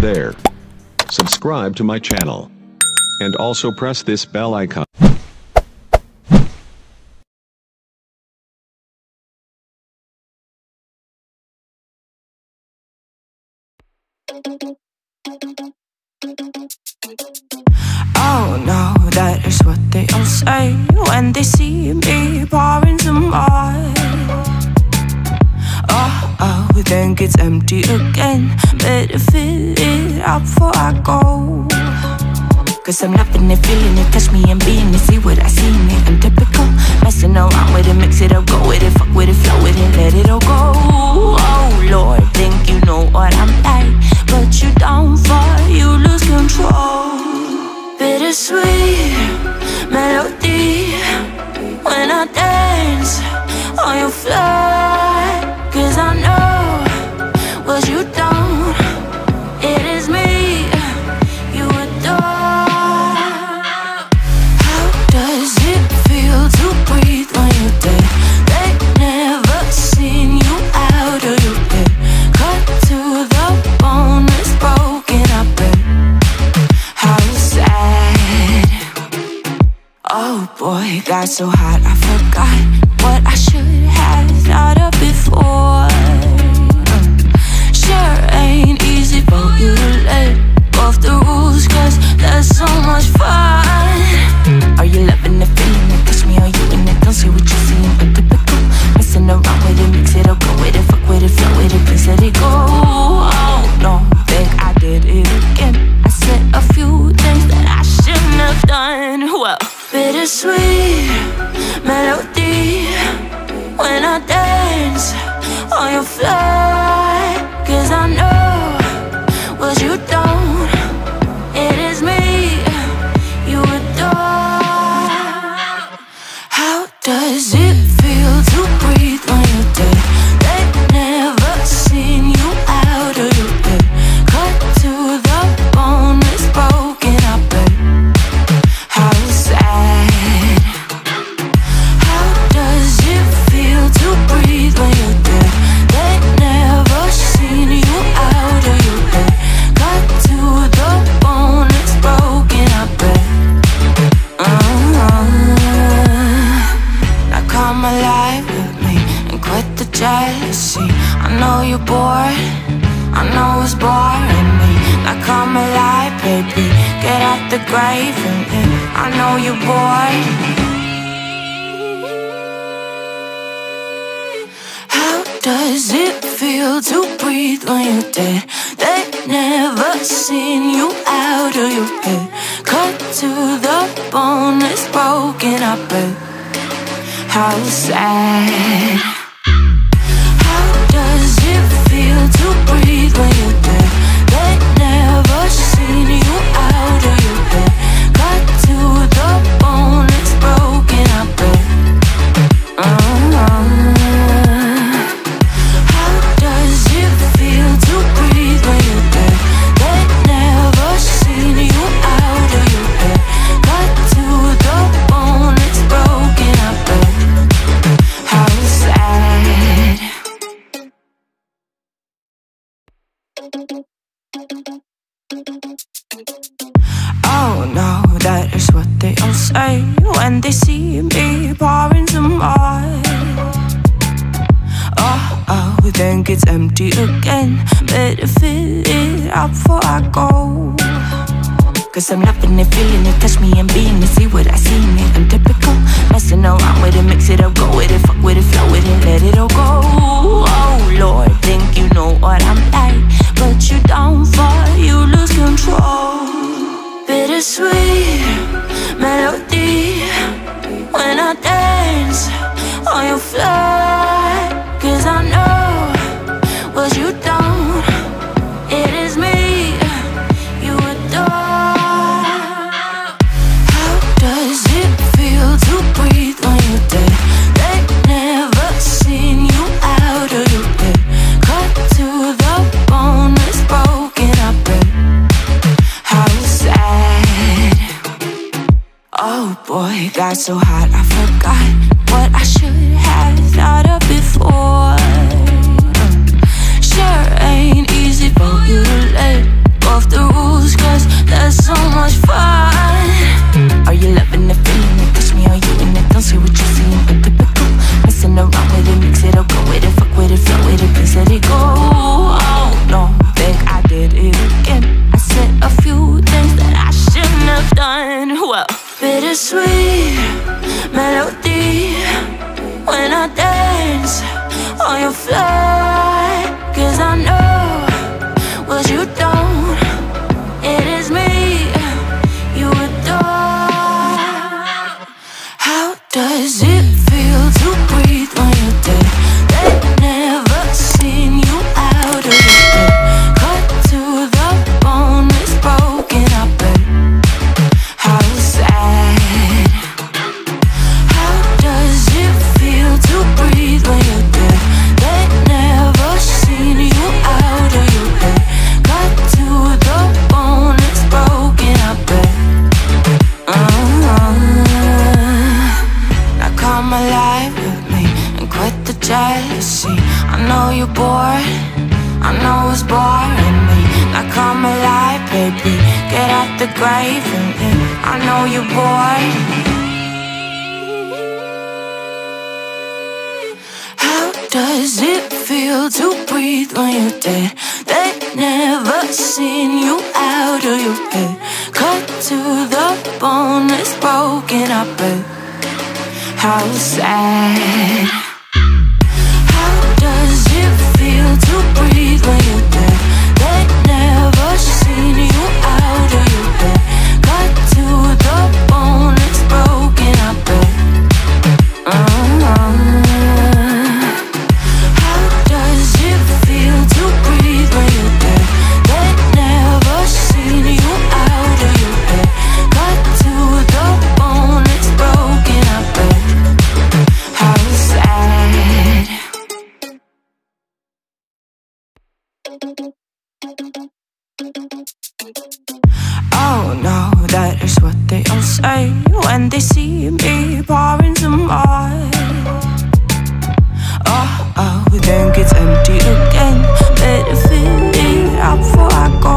there. Subscribe to my channel. And also press this bell icon. Oh no, that is what they all say when they see me pouring some wine. Oh, then gets empty again. Better fill it up before I go. Cause I'm loving it, feeling it, touch me and being it. See what I see in it, I'm typical. Messing around with it, mix it up, go with it. Fuck with it, flow with it, let it all go. Oh Lord, think you know what I'm like, but you don't fall, you lose control. Bittersweet melody when I dance on your fly. Cause I know what you don't, it is me you adore. How does it feel to breathe when you're dead? They never seen you out of your head. Cut to the bone, it's broken, I bet. How sad. Oh boy, got so hot I forgot what I should have thought of before. Sure ain't easy for you to let go of the rules, cause that's so much fun. Are you loving the feeling it? Touch me, are you in it? Don't see what you're seeing, but typical. Messing around with it, mix it up, go with it, fuck with it, flow with it, please let it go. Oh no, think I did it again. I said a few things that I shouldn't have done. Well, bittersweet melody when I dance on your fly. Cause I know what you don't, it is me you adore. How does it feel to breathe when you're dead? They never seen you out of your head. Cut to the bone, it's broken, I bet. How sad. How does it feel to breathe when you're dead? They never seen you out of your head. Cut to the bone, it's broken, I bet. Now come alive with me and quit the jealousy. I know you're bored, I know it's boring me. Now come alive, baby, get out the grave and I know you're bored. How does it feel to breathe when you're dead? They never seen you out of your head. Cut to the bone, it's broken, I bet. How sad. How does it feel to breathe when you're dead? They never seen you out of your head. Cut to the bone, it's broken, I bet. How does it feel to breathe when you're dead? They never seen you out of your head. Cut to the bone, it's broken, I bet. How sad. Oh no, that is what they all say when they see me pouring some wine. Oh, then gets empty again. Better fill it up before I go. Cause I'm loving it, feeling it, touch me and being it. See what I see in it, I'm typical. Messing around with it, mix it up, go with it, fuck with it, flow with it, let it all go. Oh Lord, think you know what I'm like, but you don't fall, you lose control. Bittersweet melody when I dance on your fly. Cause I know what you don't, it is me you adore. How does it feel to breathe when you're dead? They never seen you out of your head. Cut to the bone, it's broken, I bet. How sad. Oh boy, got so hot I forgot what I should have thought of before. Sure ain't easy for you to let go dance on your flight, 'cause I know what you don't. It is me you adore. How does it feel to breathe when you're dead? They've never seen you out of your bed. Cut to the bone, it's broken, I bet. How sad. How does it feel to breathe when you're dead? They've never seen you out of your bed. Cut to the bone, it's broken, I bet. Now come alive with me and quit the jealousy. I know you're bored, I know it's boring me. Now come alive, baby, get out the grave and live. I know you're bored. How does it feel to breathe when you're dead? They've never seen you out of your head. Cut to the bone, it's broken, I bet. How sad. How does it feel to breathe when you're dead? They've never seen you out of your bed. Cut to the bone, it's broken, I bet. How does it feel to breathe when you're dead? They've never seen you out of your bed. Cut to the bone, it's broken, I bet. How sad. Oh no, that is what they all say when they see me pouring some more. Oh, then it's empty again. Better fill it up before I go.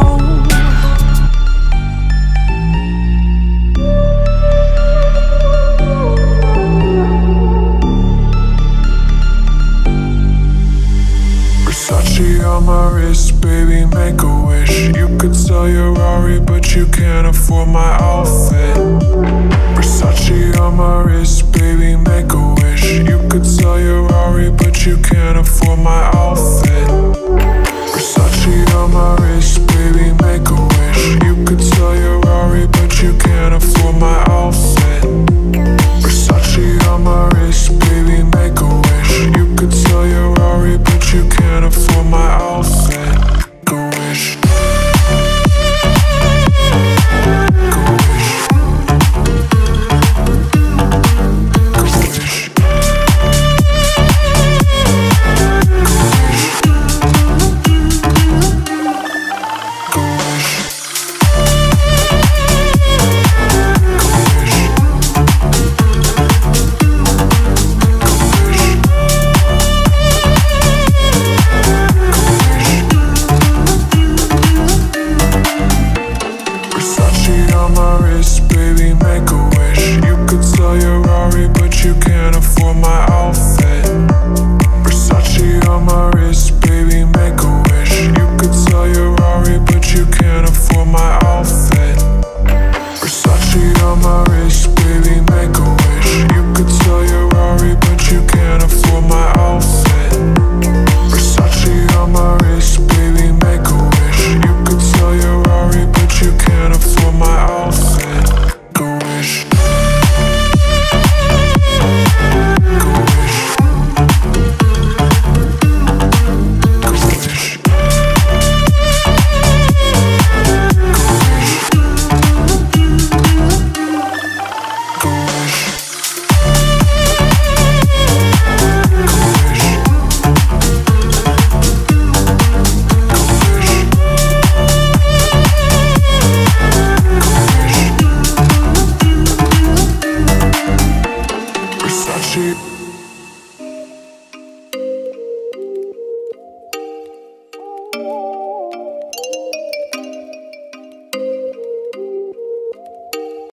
Versace on my wrist, baby, make a wish. You could sell your Rari, but you can't afford my outfit. Versace on my wrist, baby, make a wish. You could sell your Rari, but you can't afford my outfit. Versace on my wrist, baby, make a wish. You could sell your Rari, but you can't afford my outfit.